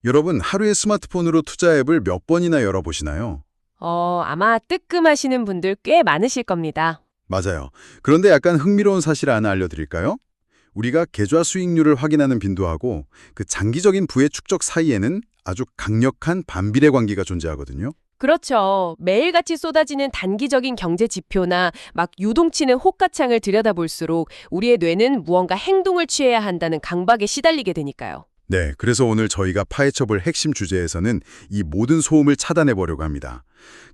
여러분, 하루에 스마트폰으로 투자 앱을 몇 번이나 열어보시나요? 아마 뜨끔하시는 분들 꽤 많으실 겁니다. 맞아요. 그런데 약간 흥미로운 사실 하나 알려드릴까요? 우리가 계좌 수익률을 확인하는 빈도하고 그 장기적인 부의 축적 사이에는 아주 강력한 반비례 관계가 존재하거든요. 그렇죠. 매일같이 쏟아지는 단기적인 경제 지표나 막 유동치는 호가창을 들여다볼수록 우리의 뇌는 무언가 행동을 취해야 한다는 강박에 시달리게 되니까요. 네, 그래서 오늘 저희가 파헤쳐볼 핵심 주제에서는 이 모든 소음을 차단해보려고 합니다.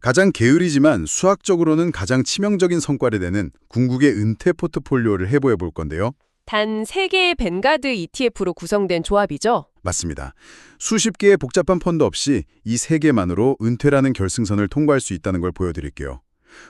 가장 게으르지만 수학적으로는 가장 치명적인 성과를 내는 궁극의 은퇴 포트폴리오를 해보여 볼 건데요. 단 3개의 벤가드 ETF로 구성된 조합이죠. 맞습니다. 수십 개의 복잡한 펀드 없이 이 세 개만으로 은퇴라는 결승선을 통과할 수 있다는 걸 보여드릴게요.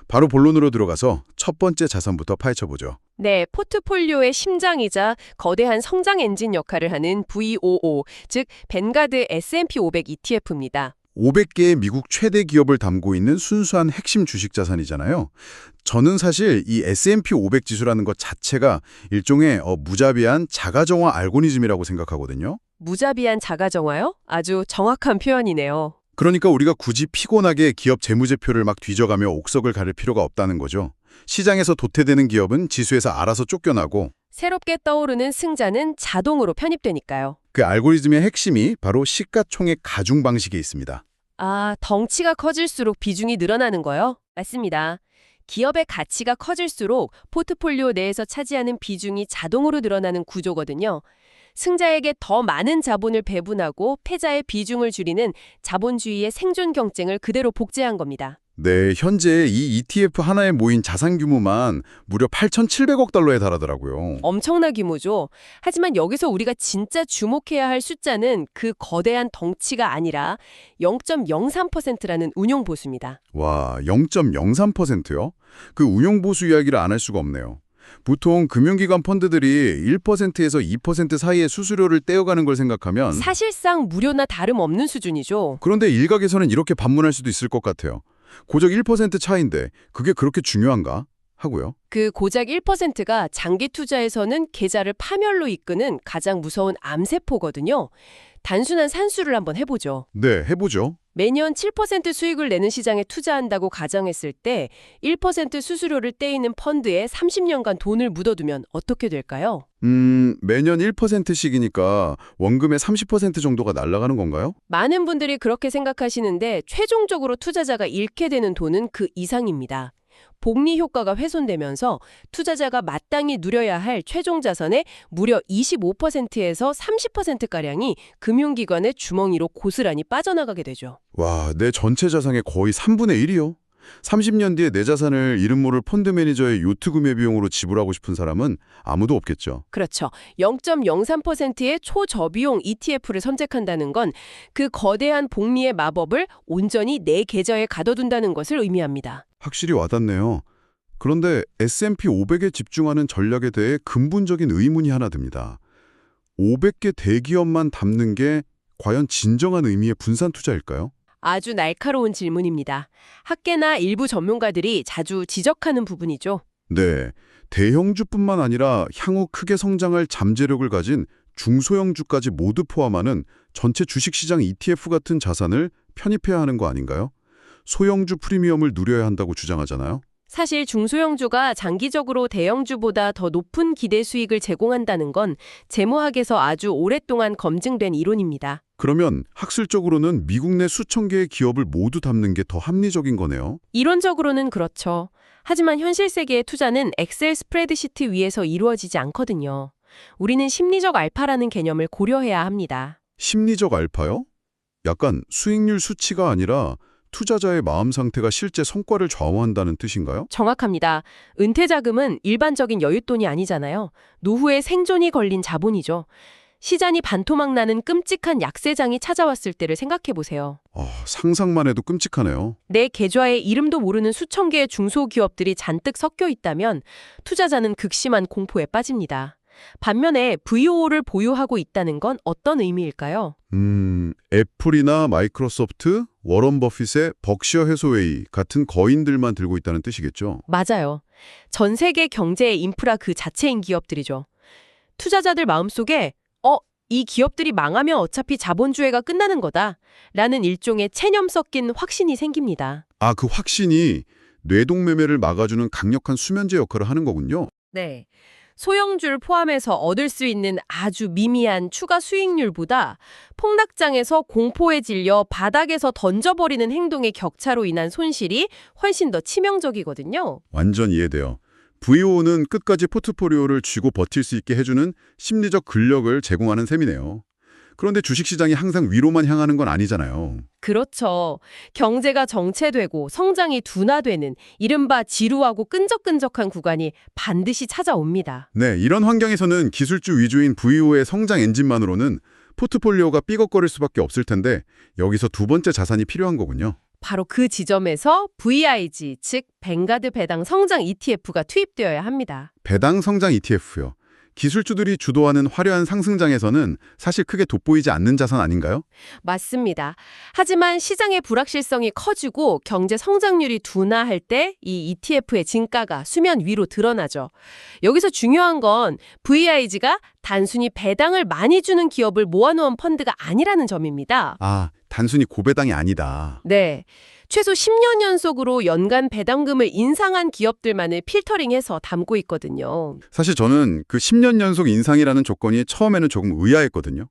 바로 본론으로 들어가서 첫 번째 자산부터 파헤쳐보죠. 네, 포트폴리오의 심장이자 거대한 성장 엔진 역할을 하는 VOO, 즉 벤가드 S&P 500 ETF입니다. 500개의 미국 최대 기업을 담고 있는 순수한 핵심 주식 자산이잖아요. 저는 사실 이 S&P 500 지수라는 것 자체가 일종의 무자비한 자가정화 알고리즘이라고 생각하거든요. 무자비한 자가정화요? 아주 정확한 표현이네요. 그러니까 우리가 굳이 피곤하게 기업 재무제표를 막 뒤져가며 옥석을 가릴 필요가 없다는 거죠. 시장에서 도태되는 기업은 지수에서 알아서 쫓겨나고 새롭게 떠오르는 승자는 자동으로 편입되니까요. 그 알고리즘의 핵심이 바로 시가총액 가중 방식에 있습니다. 아, 덩치가 커질수록 비중이 늘어나는 거요? 맞습니다. 기업의 가치가 커질수록 포트폴리오 내에서 차지하는 비중이 자동으로 늘어나는 구조거든요. 승자에게 더 많은 자본을 배분하고 패자의 비중을 줄이는 자본주의의 생존 경쟁을 그대로 복제한 겁니다. 네, 현재 이 ETF 하나에 모인 자산 규모만 무려 8,700억 달러에 달하더라고요. 엄청난 규모죠. 하지만 여기서 우리가 진짜 주목해야 할 숫자는 그 거대한 덩치가 아니라 0.03%라는 운용보수입니다. 와, 0.03%요? 그 운용보수 이야기를 안 할 수가 없네요. 보통 금융기관 펀드들이 1%에서 2% 사이의 수수료를 떼어가는 걸 생각하면 사실상 무료나 다름없는 수준이죠. 그런데 일각에서는 이렇게 반문할 수도 있을 것 같아요. 고작 1% 차이인데 그게 그렇게 중요한가? 하고요. 그 고작 1%가 장기 투자에서는 계좌를 파멸로 이끄는 가장 무서운 암세포거든요. 단순한 산수를 한번 해보죠. 네, 해보죠. 매년 7% 수익을 내는 시장에 투자한다고 가정했을 때 1% 수수료를 떼이는 펀드에 30년간 돈을 묻어두면 어떻게 될까요? 매년 1%씩이니까 원금의 30% 정도가 날아가는 건가요? 많은 분들이 그렇게 생각하시는데 최종적으로 투자자가 잃게 되는 돈은 그 이상입니다. 복리 효과가 훼손되면서 투자자가 마땅히 누려야 할 최종 자산의 무려 25%에서 30%가량이 금융기관의 주머니로 고스란히 빠져나가게 되죠. 와, 내 전체 자산의 거의 3분의 1이요? 30년 뒤에 내 자산을 이름 모를 펀드 매니저의 요트 구매 비용으로 지불하고 싶은 사람은 아무도 없겠죠. 그렇죠. 0.03%의 초저비용 ETF를 선택한다는 건 그 거대한 복리의 마법을 온전히 내 계좌에 가둬둔다는 것을 의미합니다. 확실히 와닿네요. 그런데 S&P 500에 집중하는 전략에 대해 근본적인 의문이 하나 듭니다. 500개 대기업만 담는 게 과연 진정한 의미의 분산 투자일까요? 아주 날카로운 질문입니다. 학계나 일부 전문가들이 자주 지적하는 부분이죠. 네, 대형주뿐만 아니라 향후 크게 성장할 잠재력을 가진 중소형주까지 모두 포함하는 전체 주식시장 ETF 같은 자산을 편입해야 하는 거 아닌가요? 소형주 프리미엄을 누려야 한다고 주장하잖아요. 사실 중소형주가 장기적으로 대형주보다 더 높은 기대 수익을 제공한다는 건 재무학에서 아주 오랫동안 검증된 이론입니다. 그러면 학술적으로는 미국 내 수천 개의 기업을 모두 담는 게 더 합리적인 거네요. 이론적으로는 그렇죠. 하지만 현실 세계의 투자는 엑셀 스프레드시트 위에서 이루어지지 않거든요. 우리는 심리적 알파라는 개념을 고려해야 합니다. 심리적 알파요? 약간 수익률 수치가 아니라 투자자의 마음 상태가 실제 성과를 좌우한다는 뜻인가요? 정확합니다. 은퇴 자금은 일반적인 여윳돈이 아니잖아요. 노후의 생존이 걸린 자본이죠. 시장이 반토막 나는 끔찍한 약세장이 찾아왔을 때를 생각해 보세요. 상상만 해도 끔찍하네요. 내 계좌에 이름도 모르는 수천 개의 중소기업들이 잔뜩 섞여 있다면 투자자는 극심한 공포에 빠집니다. 반면에 VOO를 보유하고 있다는 건 어떤 의미일까요? 애플이나 마이크로소프트, 워런 버핏의 벅시어 해소웨이 같은 거인들만 들고 있다는 뜻이겠죠. 맞아요. 전 세계 경제의 인프라 그 자체인 기업들이죠. 투자자들 마음속에 이 기업들이 망하면 어차피 자본주의가 끝나는 거다라는 일종의 체념 섞인 확신이 생깁니다. 아, 그 확신이 뇌동매매를 막아주는 강력한 수면제 역할을 하는 거군요. 네. 소형주를 포함해서 얻을 수 있는 아주 미미한 추가 수익률보다 폭락장에서 공포에 질려 바닥에서 던져버리는 행동의 격차로 인한 손실이 훨씬 더 치명적이거든요. 완전 이해돼요. VO는 끝까지 포트폴리오를 쥐고 버틸 수 있게 해주는 심리적 근력을 제공하는 셈이네요. 그런데 주식시장이 항상 위로만 향하는 건 아니잖아요. 그렇죠. 경제가 정체되고 성장이 둔화되는 이른바 지루하고 끈적끈적한 구간이 반드시 찾아옵니다. 네, 이런 환경에서는 기술주 위주인 VO의 성장 엔진만으로는 포트폴리오가 삐걱거릴 수밖에 없을 텐데 여기서 두 번째 자산이 필요한 거군요. 바로 그 지점에서 VIG, 즉 뱅가드 배당 성장 ETF가 투입되어야 합니다. 배당 성장 ETF요. 기술주들이 주도하는 화려한 상승장에서는 사실 크게 돋보이지 않는 자산 아닌가요? 맞습니다. 하지만 시장의 불확실성이 커지고 경제 성장률이 둔화할 때 이 ETF의 진가가 수면 위로 드러나죠. 여기서 중요한 건 VIG가 단순히 배당을 많이 주는 기업을 모아놓은 펀드가 아니라는 점입니다. 아, 단순히 고배당이 아니다. 네. 최소 10년 연속으로 연간 배당금을 인상한 기업들만을 필터링해서 담고 있거든요. 사실 저는 그 10년 연속 인상이라는 조건이 처음에는 조금 의아했거든요.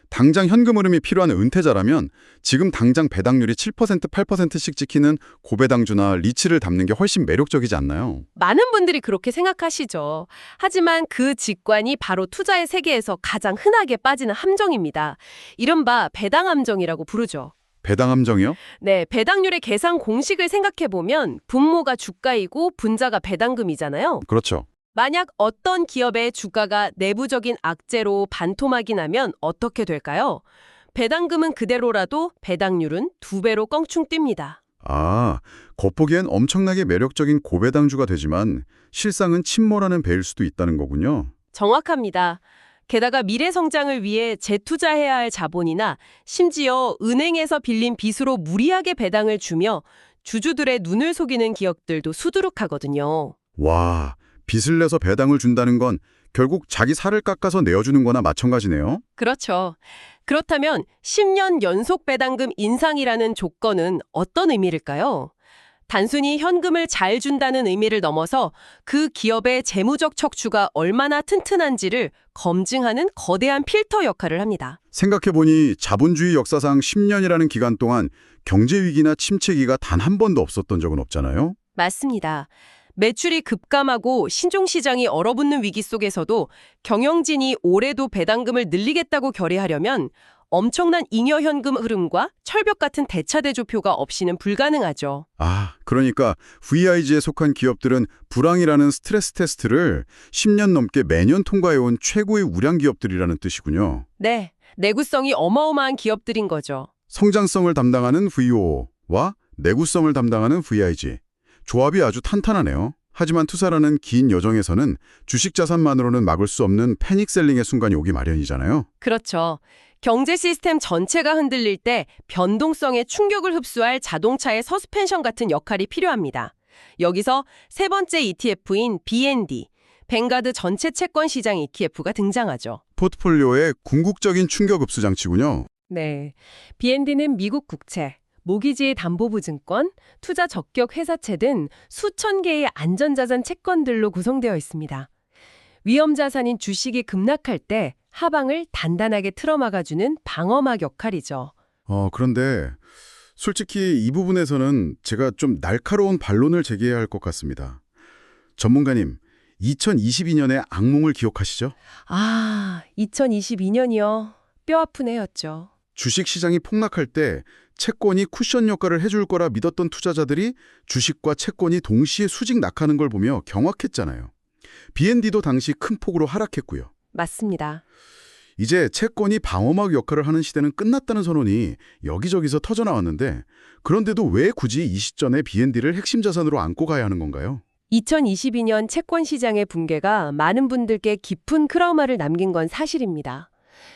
당장 현금 흐름이 필요한 은퇴자라면 지금 당장 배당률이 7%, 8%씩 찍히는 고배당주나 리츠를 담는 게 훨씬 매력적이지 않나요? 많은 분들이 그렇게 생각하시죠. 하지만 그 직관이 바로 투자의 세계에서 가장 흔하게 빠지는 함정입니다. 이른바 배당 함정이라고 부르죠. 배당 함정이요? 네, 배당률의 계산 공식을 생각해보면 분모가 주가이고 분자가 배당금이잖아요. 그렇죠. 만약 어떤 기업의 주가가 내부적인 악재로 반토막이 나면 어떻게 될까요? 배당금은 그대로라도 배당률은 2배로 껑충 뜁니다. 아, 겉보기엔 엄청나게 매력적인 고배당주가 되지만 실상은 침몰하는 배일 수도 있다는 거군요. 정확합니다. 게다가 미래 성장을 위해 재투자해야 할 자본이나 심지어 은행에서 빌린 빚으로 무리하게 배당을 주며 주주들의 눈을 속이는 기업들도 수두룩하거든요. 와, 빚을 내서 배당을 준다는 건 결국 자기 살을 깎아서 내어주는 거나 마찬가지네요. 그렇죠. 그렇다면 10년 연속 배당금 인상이라는 조건은 어떤 의미일까요? 단순히 현금을 잘 준다는 의미를 넘어서 그 기업의 재무적 척추가 얼마나 튼튼한지를 검증하는 거대한 필터 역할을 합니다. 생각해보니 자본주의 역사상 10년이라는 기간 동안 경제위기나 침체기가 단 한 번도 없었던 적은 없잖아요. 맞습니다. 매출이 급감하고 신종시장이 얼어붙는 위기 속에서도 경영진이 올해도 배당금을 늘리겠다고 결의하려면 엄청난 잉여 현금 흐름과 철벽 같은 대차대조표가 없이는 불가능하죠. 아, 그러니까 VIG에 속한 기업들은 불황이라는 스트레스 테스트를 10년 넘게 매년 통과해온 최고의 우량 기업들이라는 뜻이군요. 네, 내구성이 어마어마한 기업들인 거죠. 성장성을 담당하는 VO와 내구성을 담당하는 VIG. 조합이 아주 탄탄하네요. 하지만 투자라는 긴 여정에서는 주식 자산만으로는 막을 수 없는 패닉셀링의 순간이 오기 마련이잖아요. 그렇죠. 경제 시스템 전체가 흔들릴 때 변동성의 충격을 흡수할 자동차의 서스펜션 같은 역할이 필요합니다. 여기서 세 번째 ETF인 BND, 뱅가드 전체 채권 시장 ETF가 등장하죠. 포트폴리오의 궁극적인 충격 흡수 장치군요. 네, BND는 미국 국채, 모기지 담보부증권, 투자 적격 회사채 등 수천 개의 안전자산 채권들로 구성되어 있습니다. 위험자산인 주식이 급락할 때 하방을 단단하게 틀어막아주는 방어막 역할이죠. 그런데 솔직히 이 부분에서는 제가 좀 날카로운 반론을 제기해야 할 것 같습니다. 전문가님, 2022년의 악몽을 기억하시죠? 2022년이요. 뼈아픈 해였죠. 주식시장이 폭락할 때 채권이 쿠션 역할을 해줄 거라 믿었던 투자자들이 주식과 채권이 동시에 수직 낙하는 걸 보며 경악했잖아요. BND도 당시 큰 폭으로 하락했고요. 맞습니다. 이제 채권이 방어막 역할을 하는 시대는 끝났다는 선언이 여기저기서 터져나왔는데 그런데도 왜 굳이 이 시점에 BND를 핵심 자산으로 안고 가야 하는 건가요? 2022년 채권 시장의 붕괴가 많은 분들께 깊은 트라우마를 남긴 건 사실입니다.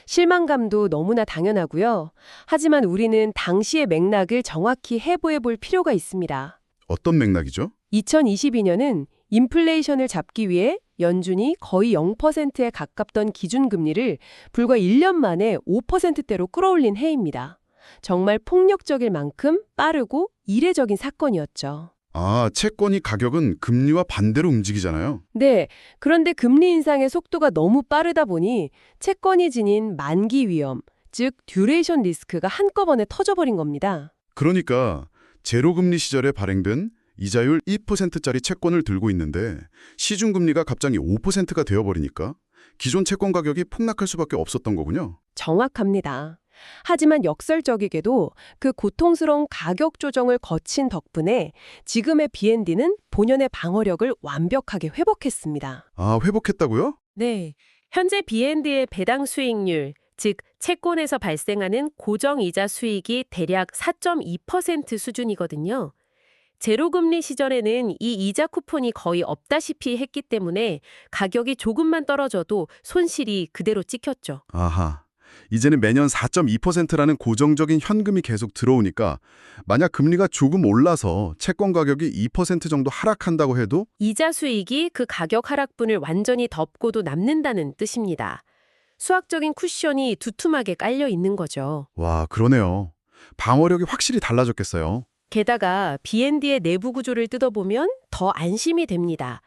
실망감도 너무나 당연하고요. 하지만 우리는 당시의 맥락을 정확히 해부해 볼 필요가 있습니다. 어떤 맥락이죠? 2022년은 인플레이션을 잡기 위해 연준이 거의 0%에 가깝던 기준금리를 불과 1년 만에 5%대로 끌어올린 해입니다. 정말 폭력적일 만큼 빠르고 이례적인 사건이었죠. 아, 채권이 가격은 금리와 반대로 움직이잖아요. 네, 그런데 금리 인상의 속도가 너무 빠르다 보니 채권이 지닌 만기 위험, 즉 듀레이션 리스크가 한꺼번에 터져버린 겁니다. 그러니까 제로금리 시절에 발행된 이자율 2%짜리 채권을 들고 있는데 시중금리가 갑자기 5%가 되어버리니까 기존 채권 가격이 폭락할 수밖에 없었던 거군요. 정확합니다. 하지만 역설적이게도 그 고통스러운 가격 조정을 거친 덕분에 지금의 BND는 본연의 방어력을 완벽하게 회복했습니다. 아, 회복했다고요? 네, 현재 BND의 배당 수익률, 즉 채권에서 발생하는 고정이자 수익이 대략 4.2% 수준이거든요. 제로금리 시절에는 이 이자 쿠폰이 거의 없다시피 했기 때문에 가격이 조금만 떨어져도 손실이 그대로 찍혔죠. 아하. 이제는 매년 4.2%라는 고정적인 현금이 계속 들어오니까 만약 금리가 조금 올라서 채권 가격이 2% 정도 하락한다고 해도 이자 수익이 그 가격 하락분을 완전히 덮고도 남는다는 뜻입니다. 수학적인 쿠션이 두툼하게 깔려 있는 거죠. 와, 그러네요. 방어력이 확실히 달라졌겠어요. 게다가 BND의 내부 구조를 뜯어보면 더 안심이 됩니다.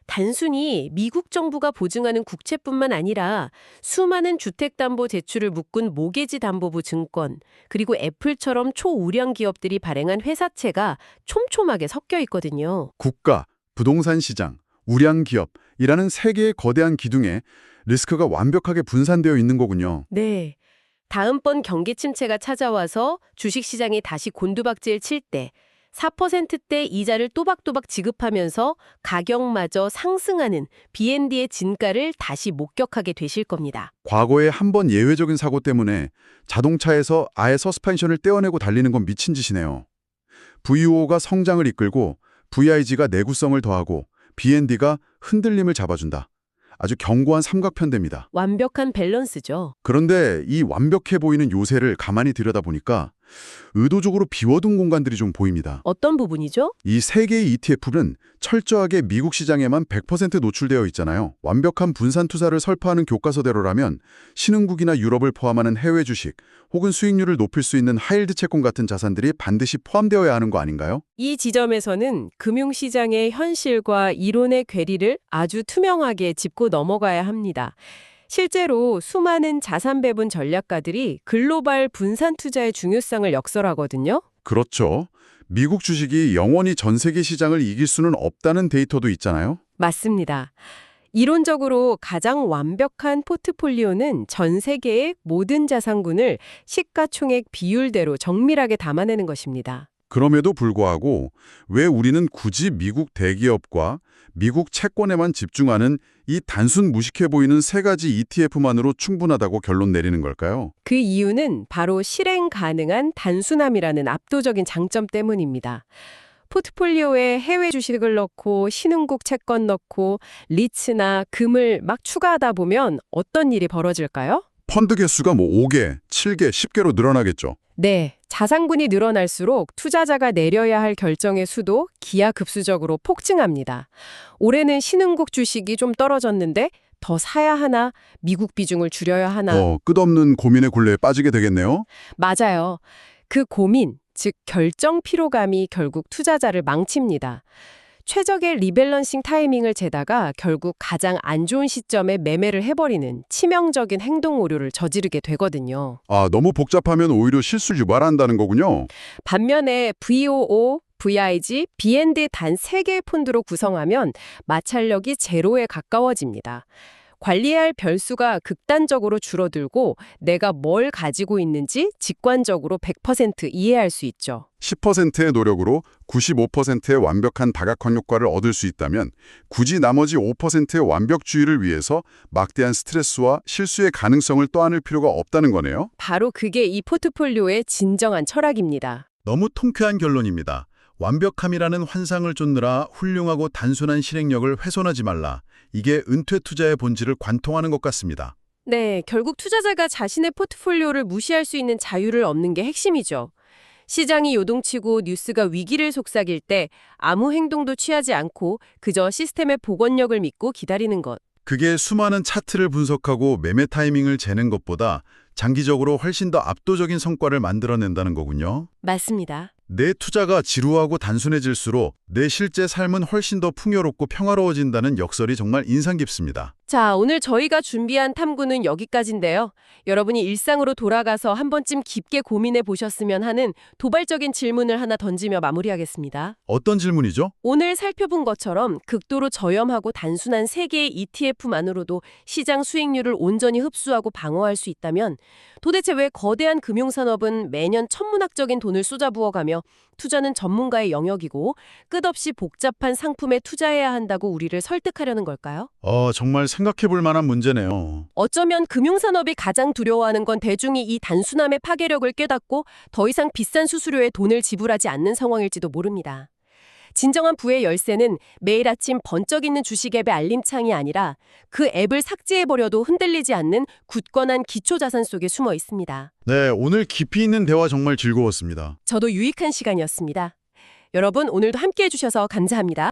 단순히 미국 정부가 보증하는 국채뿐만 아니라 수많은 주택담보 대출을 묶은 모게지담보부 증권, 그리고 애플처럼 초우량 기업들이 발행한 회사채가 촘촘하게 섞여 있거든요. 국가, 부동산 시장, 우량 기업이라는 세 개의 거대한 기둥에 리스크가 완벽하게 분산되어 있는 거군요. 네. 다음번 경기 침체가 찾아와서 주식시장이 다시 곤두박질 칠 때 4%대 이자를 또박또박 지급하면서 가격마저 상승하는 BND의 진가를 다시 목격하게 되실 겁니다. 과거에 한 번 예외적인 사고 때문에 자동차에서 아예 서스펜션을 떼어내고 달리는 건 미친 짓이네요. VO가 성장을 이끌고 VIG가 내구성을 더하고 BND가 흔들림을 잡아준다. 아주 견고한 삼각편대입니다. 완벽한 밸런스죠. 그런데 이 완벽해 보이는 요새를 가만히 들여다보니까 의도적으로 비워둔 공간들이 좀 보입니다. 어떤 부분이죠? 이 세 개의 ETF는 철저하게 미국 시장에만 100% 노출되어 있잖아요. 완벽한 분산 투자를 설파하는 교과서대로라면 신흥국이나 유럽을 포함하는 해외 주식 혹은 수익률을 높일 수 있는 하이힐드 채권 같은 자산들이 반드시 포함되어야 하는 거 아닌가요? 이 지점에서는 금융시장의 현실과 이론의 괴리를 아주 투명하게 짚고 넘어가야 합니다. 실제로 수많은 자산 배분 전략가들이 글로벌 분산 투자의 중요성을 역설하거든요. 그렇죠. 미국 주식이 영원히 전 세계 시장을 이길 수는 없다는 데이터도 있잖아요. 맞습니다. 이론적으로 가장 완벽한 포트폴리오는 전 세계의 모든 자산군을 시가총액 비율대로 정밀하게 담아내는 것입니다. 그럼에도 불구하고 왜 우리는 굳이 미국 대기업과 미국 채권에만 집중하는 이 단순 무식해 보이는 세 가지 ETF만으로 충분하다고 결론 내리는 걸까요? 그 이유는 바로 실행 가능한 단순함이라는 압도적인 장점 때문입니다. 포트폴리오에 해외 주식을 넣고 신흥국 채권 넣고 리츠나 금을 막 추가하다 보면 어떤 일이 벌어질까요? 펀드 개수가 5개, 7개, 10개로 늘어나겠죠. 네, 자산군이 늘어날수록 투자자가 내려야 할 결정의 수도 기하급수적으로 폭증합니다. 올해는 신흥국 주식이 좀 떨어졌는데 더 사야 하나, 미국 비중을 줄여야 하나. 끝없는 고민의 굴레에 빠지게 되겠네요. 맞아요. 그 고민, 즉 결정 피로감이 결국 투자자를 망칩니다. 최적의 리밸런싱 타이밍을 재다가 결국 가장 안 좋은 시점에 매매를 해버리는 치명적인 행동 오류를 저지르게 되거든요. 아, 너무 복잡하면 오히려 실수 유발한다는 거군요. 반면에 VOO, VIG, BND 단 3개의 폰드로 구성하면 마찰력이 제로에 가까워집니다. 관리해야 할 별수가 극단적으로 줄어들고 내가 뭘 가지고 있는지 직관적으로 100% 이해할 수 있죠. 10%의 노력으로 95%의 완벽한 다각화 효과를 얻을 수 있다면 굳이 나머지 5%의 완벽주의를 위해서 막대한 스트레스와 실수의 가능성을 떠안을 필요가 없다는 거네요. 바로 그게 이 포트폴리오의 진정한 철학입니다. 너무 통쾌한 결론입니다. 완벽함이라는 환상을 쫓느라 훌륭하고 단순한 실행력을 훼손하지 말라. 이게 은퇴 투자의 본질을 관통하는 것 같습니다. 네, 결국 투자자가 자신의 포트폴리오를 무시할 수 있는 자유를 얻는 게 핵심이죠. 시장이 요동치고 뉴스가 위기를 속삭일 때 아무 행동도 취하지 않고 그저 시스템의 복원력을 믿고 기다리는 것. 그게 수많은 차트를 분석하고 매매 타이밍을 재는 것보다 장기적으로 훨씬 더 압도적인 성과를 만들어낸다는 거군요. 맞습니다. 내 투자가 지루하고 단순해질수록 내 실제 삶은 훨씬 더 풍요롭고 평화로워진다는 역설이 정말 인상 깊습니다. 자, 오늘 저희가 준비한 탐구는 여기까지인데요. 여러분이 일상으로 돌아가서 한 번쯤 깊게 고민해 보셨으면 하는 도발적인 질문을 하나 던지며 마무리하겠습니다. 어떤 질문이죠? 오늘 살펴본 것처럼 극도로 저렴하고 단순한 세 개의 ETF만으로도 시장 수익률을 온전히 흡수하고 방어할 수 있다면 도대체 왜 거대한 금융산업은 매년 천문학적인 돈을 쏟아부어가며 투자는 전문가의 영역이고 끝없이 복잡한 상품에 투자해야 한다고 우리를 설득하려는 걸까요? 정말 생각해 볼 만한 문제네요. 어쩌면 금융산업이 가장 두려워하는 건 대중이 이 단순함의 파괴력을 깨닫고 더 이상 비싼 수수료에 돈을 지불하지 않는 상황일지도 모릅니다. 진정한 부의 열쇠는 매일 아침 번쩍 있는 주식 앱의 알림창이 아니라 그 앱을 삭제해버려도 흔들리지 않는 굳건한 기초자산 속에 숨어 있습니다. 네, 오늘 깊이 있는 대화 정말 즐거웠습니다. 저도 유익한 시간이었습니다. 여러분, 오늘도 함께해 주셔서 감사합니다.